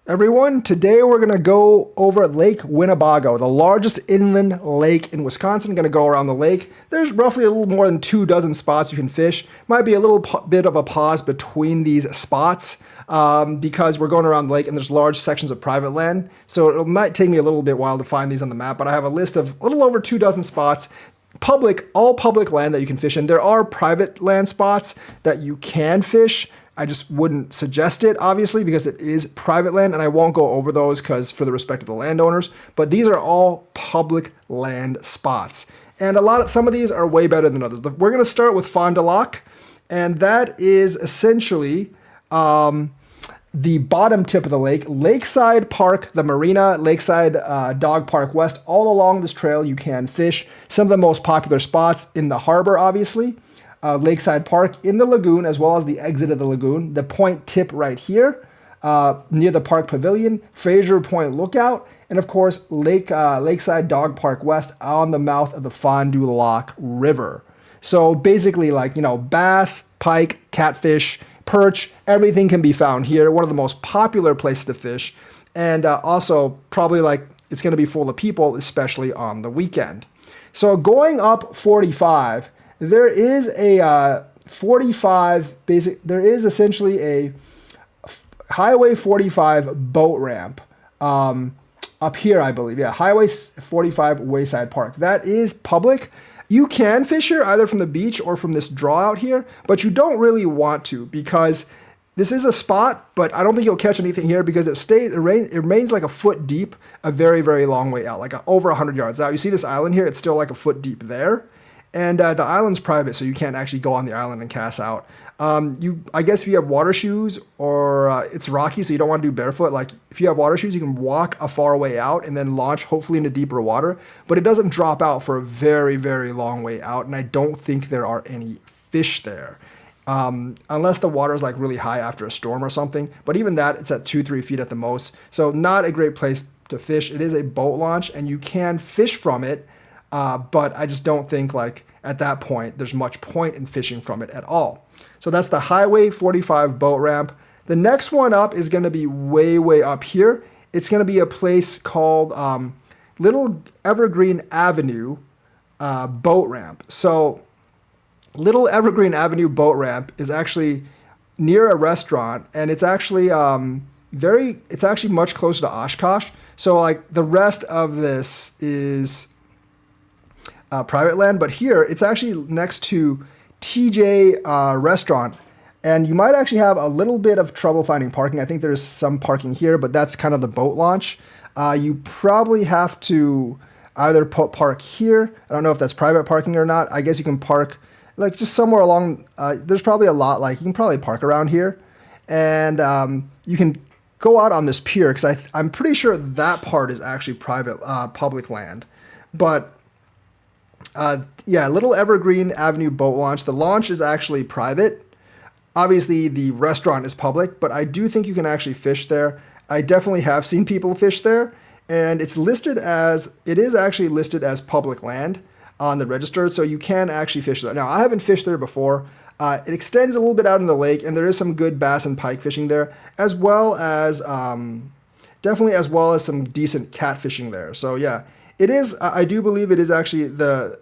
Everyone, today we're going to go over Lake Winnebago, the largest inland lake in Wisconsin. Going to go around the lake. There's roughly a little more than 24 spots you can fish. Might be a little bit of a pause between these spots because we're going around the lake and there's large sections of private land. So it might take me a little bit while to find these on the map, but I have a list of a little over 24 spots. All public land that you can fish in. There are private land spots that you can fish. I just wouldn't suggest it, obviously, because it is private land, and I won't go over those because for the respect of the landowners. But these are all public land spots, and some of these are way better than others. We're going to start with Fond du Lac, and that is essentially the bottom tip of the lake. Lakeside Park, the marina, Lakeside Dog Park West. All along this trail, you can fish. Some of the most popular spots in the harbor, obviously. Lakeside Park in the lagoon, as well as the exit of the lagoon. The point tip right here, near the park pavilion, Fraser Point Lookout, and of course, Lakeside Dog Park West on the mouth of the Fond du Lac River. So basically, bass, pike, catfish, perch, everything can be found here. One of the most popular places to fish, and also probably it's going to be full of people, especially on the weekend. So going up 45. There is a 45 there is essentially a Highway 45 boat ramp up here, I believe. Yeah, Highway 45 Wayside Park. That is public. You can fish here either from the beach or from this draw out here, but you don't really want to because this is a spot, but I don't think you'll catch anything here because it remains like a foot deep a very, very long way out, over 100 yards out. You see this island here? It's still like a foot deep there. And the island's private, so you can't actually go on the island and cast out. I guess if you have water shoes or it's rocky, so you don't want to do barefoot. If you have water shoes, you can walk a far way out and then launch, hopefully into deeper water. But it doesn't drop out for a very, very long way out, and I don't think there are any fish there. Unless the water is really high after a storm or something. But even that, it's at 2-3 feet at the most. So not a great place to fish. It is a boat launch, and you can fish from it. But I just don't think at that point there's much point in fishing from it at all. So that's the Highway 45 boat ramp. The next one up is going to be way, way up here. It's going to be a place called Little Evergreen Avenue boat ramp. So Little Evergreen Avenue boat ramp is actually near a restaurant, and it's actually it's actually much closer to Oshkosh. So the rest of this is private land, but here it's actually next to TJ restaurant, and you might actually have a little bit of trouble finding parking. I think there's some parking here, but that's kind of the boat launch. You probably have to either park here. I don't know if that's private parking or not. I guess you can park just somewhere along. There's probably a lot. You can probably park around here, and you can go out on this pier because I'm pretty sure that part is actually public land, but. Little Evergreen Avenue boat launch. The launch is actually private. Obviously, the restaurant is public, but I do think you can actually fish there. I definitely have seen people fish there, and it is actually listed as public land on the register, so you can actually fish there. Now, I haven't fished there before. It extends a little bit out in the lake, and there is some good bass and pike fishing there, as well as some decent catfishing there. So yeah. It is. I do believe it is actually the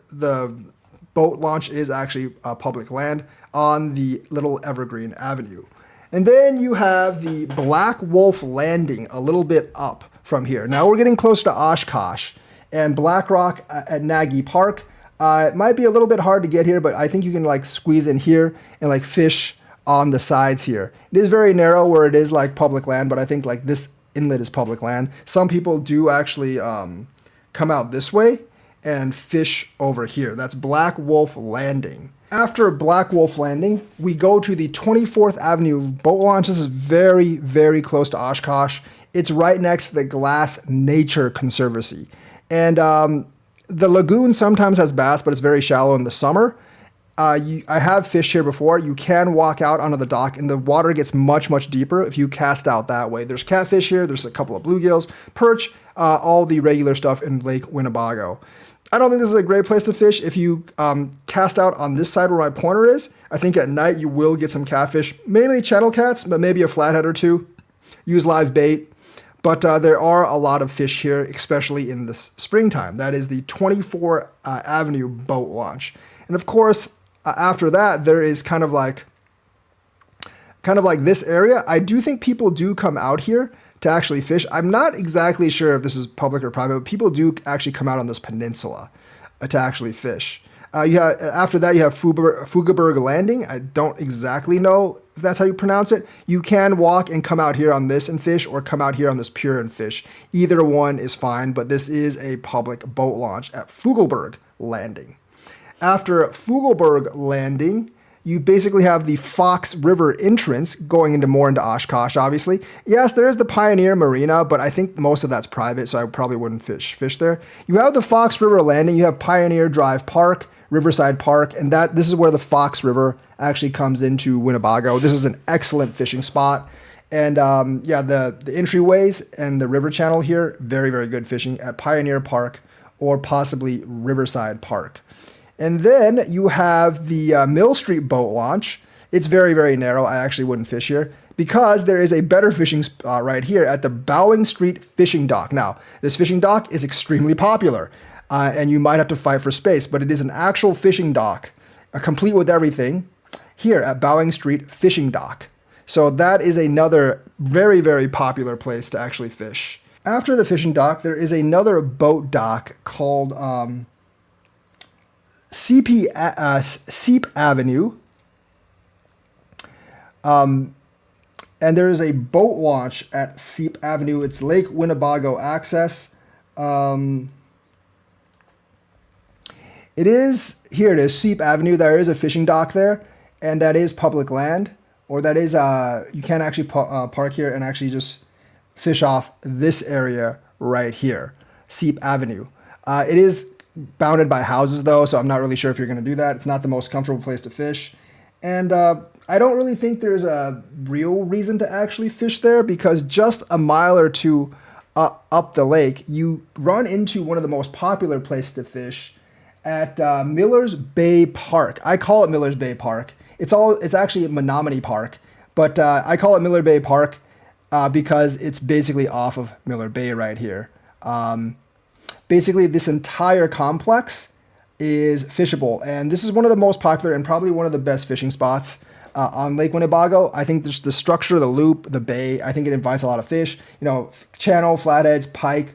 boat launch is actually public land on the Little Evergreen Avenue, and then you have the Black Wolf Landing a little bit up from here. Now we're getting close to Oshkosh and Black Rock at Nagy Park. It might be a little bit hard to get here, but I think you can squeeze in here and fish on the sides here. It is very narrow where it is public land, but I think this inlet is public land. Some people do actually. Come out this way and fish over here. That's Black Wolf Landing. After Black Wolf Landing, we go to the 24th Avenue boat launch. This is very, very close to Oshkosh. It's right next to the Glass Nature Conservancy. And the lagoon sometimes has bass, but it's very shallow in the summer. I have fished here before. You can walk out onto the dock, and the water gets much, much deeper if you cast out that way. There's catfish here. There's a couple of bluegills, perch, all the regular stuff in Lake Winnebago. I don't think this is a great place to fish. If you cast out on this side where my pointer is, I think at night you will get some catfish, mainly channel cats, but maybe a flathead or two. Use live bait. But there are a lot of fish here, especially in the springtime. That is the 24th Avenue boat launch. And of course, after that, there is kind of like this area. I do think people do come out here to actually fish. I'm not exactly sure if this is public or private, but people do actually come out on this peninsula to actually fish. After that, you have Fugaberg Landing. I don't exactly know if that's how you pronounce it. You can walk and come out here on this and fish, or come out here on this pier and fish. Either one is fine, but this is a public boat launch at Fugelberg Landing. After Fugelberg Landing, you basically have the Fox River entrance going into Oshkosh, obviously. Yes, there is the Pioneer Marina, but I think most of that's private, so I probably wouldn't fish there. You have the Fox River Landing. You have Pioneer Drive Park, Riverside Park, and this is where the Fox River actually comes into Winnebago. This is an excellent fishing spot. And the entryways and the river channel here, very, very good fishing at Pioneer Park or possibly Riverside Park. And then you have the Mill Street boat launch. It's very, very narrow. I actually wouldn't fish here because there is a better fishing spot right here at the Bowing Street Fishing Dock. Now, this fishing dock is extremely popular, and you might have to fight for space, but it is an actual fishing dock, complete with everything, here at Bowing Street Fishing Dock. So that is another very, very popular place to actually fish. After the fishing dock, there is another boat dock called Seep Avenue. And there is a boat launch at Seep Avenue. It's Lake Winnebago access. It is Seep Avenue. There is a fishing dock there, and that is public land, or that is you can actually park here and actually just fish off this area right here, Seep Avenue. It is bounded by houses though, so I'm not really sure if you're going to do that. It's not the most comfortable place to fish, and I don't really think there's a real reason to actually fish there, because just a mile or two up the lake, you run into one of the most popular places to fish at Miller's Bay Park. I call it Miller's Bay Park. It's actually Menominee Park, but I call it Miller Bay Park because it's basically off of Miller Bay right here. Basically, this entire complex is fishable, and this is one of the most popular and probably one of the best fishing spots on Lake Winnebago. I think the structure, the loop, the bay, I think it invites a lot of fish. You know, channel, flatheads, pike,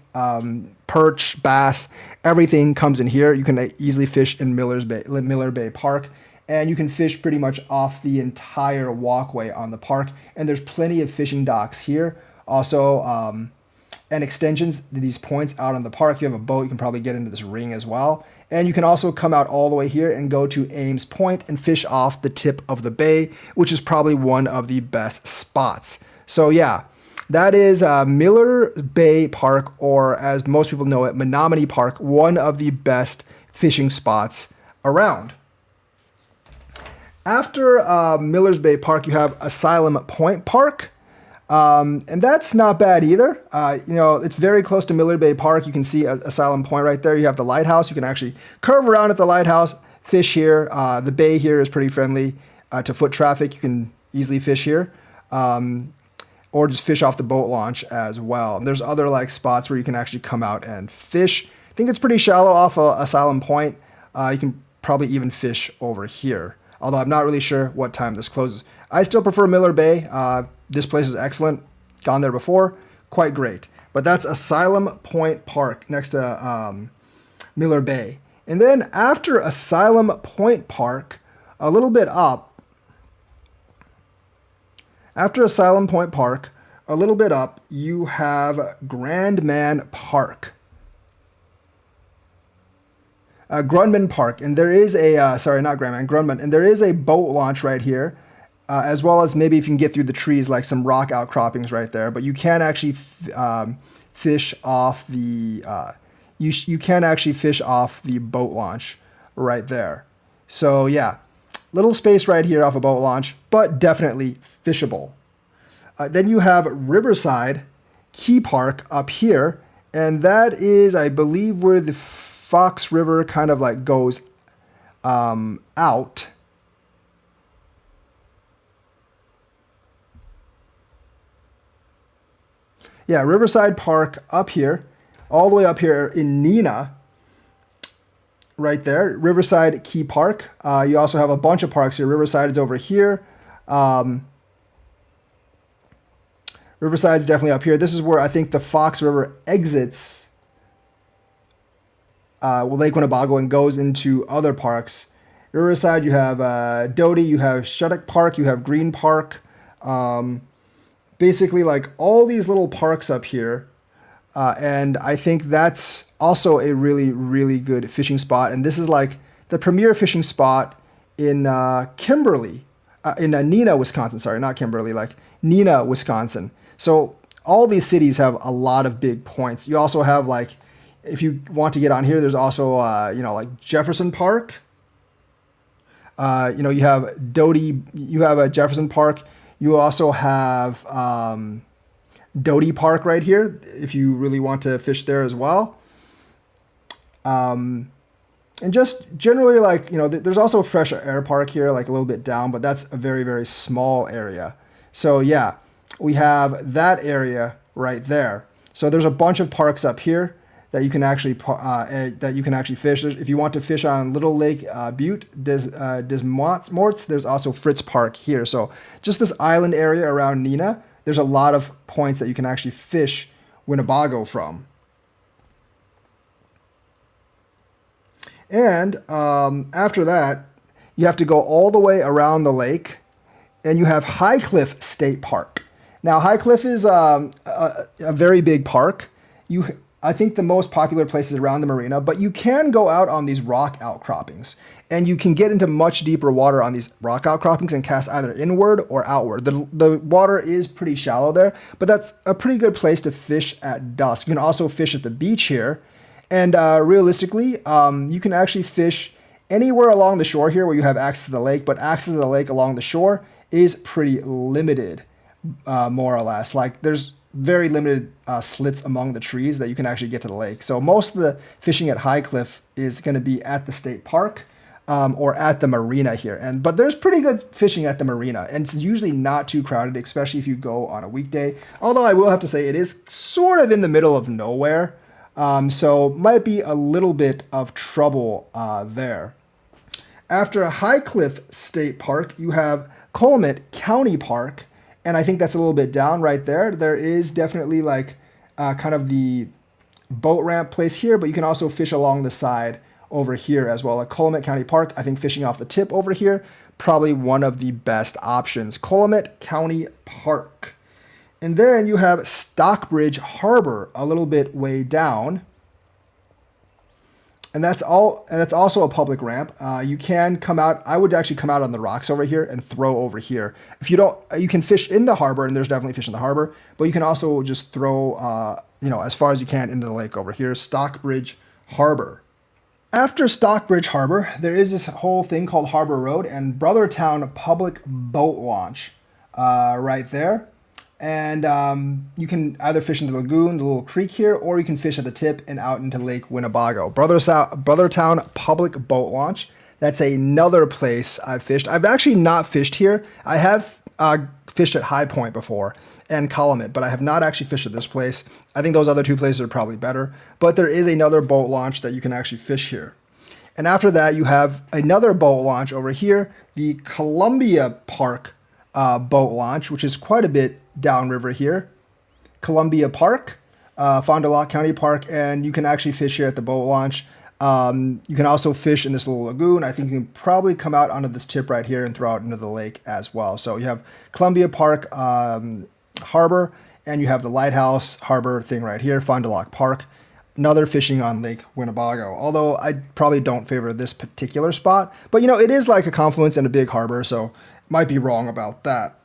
perch, bass, everything comes in here. You can easily fish in Miller Bay Park, and you can fish pretty much off the entire walkway on the park. And there's plenty of fishing docks here. Also, and extensions to these points out on the park. You have a boat, you can probably get into this ring as well. And you can also come out all the way here and go to Ames Point and fish off the tip of the bay, which is probably one of the best spots. So yeah, that is Miller Bay Park, or as most people know it, Menominee Park, one of the best fishing spots around. After Miller's Bay Park, you have Asylum Point Park. And that's not bad either. It's very close to Miller Bay Park. You can see Asylum Point right there. You have the lighthouse. You can actually curve around at the lighthouse, fish here. The bay here is pretty friendly to foot traffic. You can easily fish here, or just fish off the boat launch as well. And there's other spots where you can actually come out and fish. I think it's pretty shallow off Asylum Point. You can probably even fish over here, although I'm not really sure what time this closes. I still prefer Miller Bay. This place is excellent. Gone there before. Quite great. But that's Asylum Point Park next to Miller Bay. And then after Asylum Point Park, a little bit up, you have Grandman Park. Grundman Park. And there is Grundman. And there is a boat launch right here. As well as maybe if you can get through the trees, like some rock outcroppings right there. But you can actually fish off the you can actually fish off the boat launch right there. So yeah, little space right here off a boat launch, but definitely fishable. Then you have Riverside Key Park up here, and that is, I believe, where the Fox River kind of goes out. Yeah, Riverside Park up here, all the way up here in Neenah, right there. Riverside Key Park. You also have a bunch of parks here. Riverside is over here. Riverside's definitely up here. This is where I think the Fox River exits Lake Winnebago and goes into other parks. Riverside, you have Doty, you have Shutock Park, you have Green Park. Basically, like all these little parks up here. And I think that's also a really, really good fishing spot. And this is like the premier fishing spot in Kimberly, in Neenah, Wisconsin. Sorry, not Kimberly, like Neenah, Wisconsin. So all these cities have a lot of big points. You also have like, if you want to get on here, there's also, like Jefferson Park. You have Doty, you have Jefferson Park. You also have Doty Park right here, if you really want to fish there as well. And just generally, like, there's also Fresh Air Park here, like a little bit down, but that's a very, very small area. So yeah, we have that area right there. So there's a bunch of parks up here that you can actually fish. If you want to fish on Little Lake Butte, Des Moines, there's also Fritz Park here. So just this island area around Neenah, there's a lot of points that you can actually fish Winnebago from. And after that, you have to go all the way around the lake, and you have High Cliff State Park. Now, High Cliff is a very big park. I think the most popular place is around the marina, but you can go out on these rock outcroppings, and you can get into much deeper water on these rock outcroppings and cast either inward or outward. The water is pretty shallow there, but that's a pretty good place to fish at dusk. You can also fish at the beach here, and realistically, you can actually fish anywhere along the shore here where you have access to the lake, but access to the lake along the shore is pretty limited, more or less. Like, there's very limited slits among the trees that you can actually get to the lake. So most of the fishing at High Cliff is going to be at the state park or at the marina here. But there's pretty good fishing at the marina, and it's usually not too crowded, especially if you go on a weekday. Although I will have to say it is sort of in the middle of nowhere, so might be a little bit of trouble there. After High Cliff State Park, you have Willamette County Park. And I think that's a little bit down right there. There is definitely like kind of the boat ramp place here, but you can also fish along the side over here as well. Like Willamette County Park, I think fishing off the tip over here, probably one of the best options. Willamette County Park. And then you have Stockbridge Harbor a little bit way down. And that's also a public ramp. You can come out. I would actually come out on the rocks over here and throw over here. If you don't, you can fish in the harbor, and there's definitely fish in the harbor. But you can also just throw, as far as you can into the lake over here. Stockbridge Harbor. After Stockbridge Harbor, there is this whole thing called Harbor Road and Brothertown Public Boat Launch, right there. And you can either fish into the lagoon, the little creek here, or you can fish at the tip and out into Lake Winnebago. Brothertown Public Boat Launch. That's another place I've fished. I've actually not fished here. I have fished at High Point before and Calumet, but I have not actually fished at this place. I think those other two places are probably better. But there is another boat launch that you can actually fish here. And after that, you have another boat launch over here, the Columbia Park boat launch, which is quite a bit downriver here. Columbia Park, Fond du Lac County Park, and you can actually fish here at the boat launch. You can also fish in this little lagoon. I think you can probably come out onto this tip right here and throw out into the lake as well. So you have Columbia Park Harbor, and you have the Lighthouse Harbor thing right here, Fond du Lac Park. Another fishing on Lake Winnebago, although I probably don't favor this particular spot. But, it is like a confluence and a big harbor, so might be wrong about that.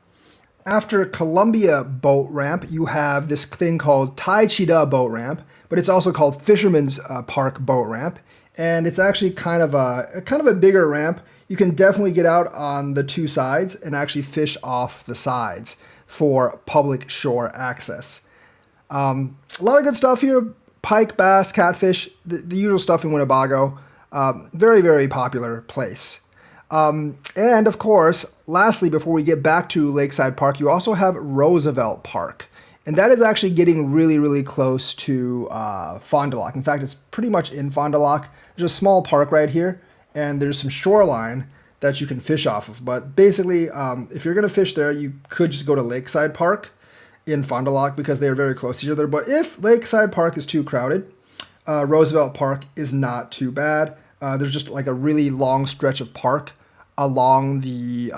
After Columbia Boat Ramp, you have this thing called Taichida Boat Ramp, but it's also called Fisherman's Park Boat Ramp, and it's actually kind of a bigger ramp. You can definitely get out on the two sides and actually fish off the sides for public shore access. A lot of good stuff here: pike, bass, catfish, the usual stuff in Winnebago. Very, very popular place. And of course, lastly, before we get back to Lakeside Park, you also have Roosevelt Park. And that is actually getting really, really close to Fond du Lac. In fact, it's pretty much in Fond du Lac. There's a small park right here, and there's some shoreline that you can fish off of. But basically, if you're going to fish there, you could just go to Lakeside Park in Fond du Lac because they are very close to each other. But if Lakeside Park is too crowded, Roosevelt Park is not too bad. There's just like a really long stretch of park along the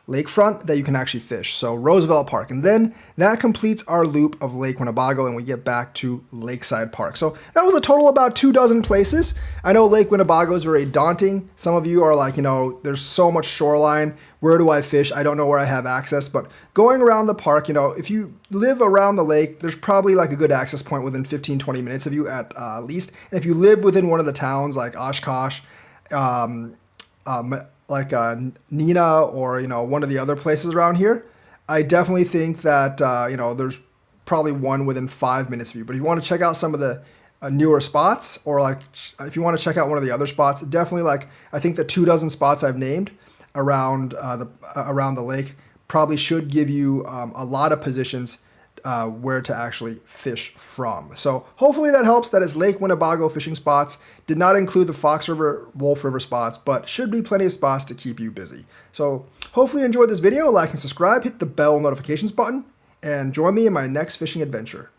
lakefront that you can actually fish. So Roosevelt Park. And then that completes our loop of Lake Winnebago and we get back to Lakeside Park. So that was a total of about 24 places. I know Lake Winnebago is very daunting. Some of you are like, there's so much shoreline. Where do I fish? I don't know where I have access. But going around the park, if you live around the lake, there's probably like a good access point within 15, 20 minutes of you at least. And if you live within one of the towns like Oshkosh, like Nina or one of the other places around here, I definitely think that there's probably one within 5 minutes of you. But if you want to check out some of the newer spots, or like if you want to check out one of the other spots, definitely I think the 24 spots I've named around the lake probably should give you a lot of positions where to actually fish from. So hopefully that helps. That is Lake Winnebago fishing spots. Did not include the Fox River, Wolf River spots, but should be plenty of spots to keep you busy. So hopefully you enjoyed this video. Like and subscribe, hit the bell notifications button, and join me in my next fishing adventure.